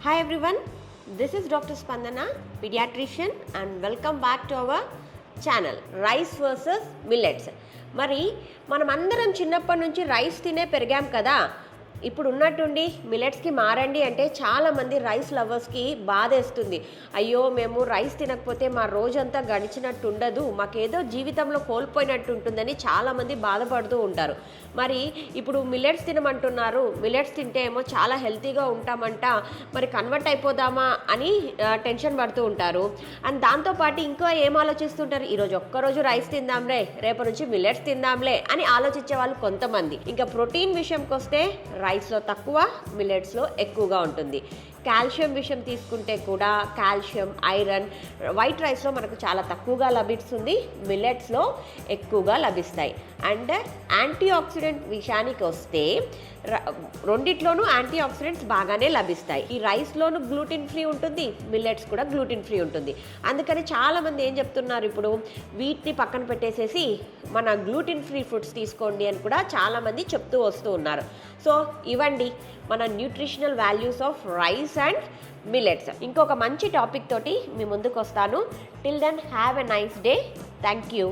Hi everyone, this is Dr. Spandana, pediatrician, and welcome back to our channel rice versus millets. మరి మనం అందరం చిన్నప్పటి నుంచి rice తినే పెరిగాం కదా. ఇప్పుడు ఉన్నట్టుండి మిల్లెట్స్కి మారండి అంటే చాలామంది రైస్ లవర్స్కి బాధేస్తుంది. అయ్యో మేము రైస్ తినకపోతే మా రోజంతా గడిచినట్టు ఉండదు, మాకేదో జీవితంలో కోల్పోయినట్టు ఉంటుందని చాలామంది బాధపడుతూ ఉంటారు. మరి ఇప్పుడు మిల్లెట్స్ తినమంటున్నారు, మిల్లెట్స్ తింటే ఏమో చాలా హెల్తీగా ఉంటామంట, మరి కన్వర్ట్ అయిపోదామా అని టెన్షన్ పడుతూ ఉంటారు. అండ్ దాంతోపాటు ఇంకా ఏం ఆలోచిస్తుంటారు, ఈరోజు ఒక్కరోజు రైస్ తిందాంలే, రేపటి నుంచి మిల్లెట్స్ తిందాంలే అని ఆలోచించే వాళ్ళు కొంతమంది. ఇంకా ప్రోటీన్ విషయంకి వస్తే రైస్లో తక్కువ, మిల్లెట్స్లో ఎక్కువగా ఉంటుంది. కాల్షియం విషయం తీసుకుంటే కూడా కాల్షియం, ఐరన్ వైట్ రైస్లో మనకు చాలా తక్కువగా లభిస్తుంది, మిల్లెట్స్లో ఎక్కువగా లభిస్తాయి. అండ్ యాంటీ ఆక్సిడెంట్ విషయానికి వస్తే రెండిట్లోనూ యాంటీ ఆక్సిడెంట్స్ బాగానే లభిస్తాయి. ఈ రైస్లోనూ గ్లూటిన్ ఫ్రీ ఉంటుంది, మిల్లెట్స్ కూడా గ్లూటిన్ ఫ్రీ ఉంటుంది. అందుకని చాలామంది ఏం చెప్తున్నారు, ఇప్పుడు వీటిని పక్కన పెట్టేసేసి మన గ్లూటిన్ ఫ్రీ ఫుడ్స్ తీసుకోండి అని కూడా చాలామంది చెప్తూ వస్తూ ఉన్నారు. సో ఇవండి మన nutritional values of rice and millets. ఇంకొక మంచి టాపిక్ తోటి మీ ముందుకు వస్తాను. Till then have a nice day. Thank you.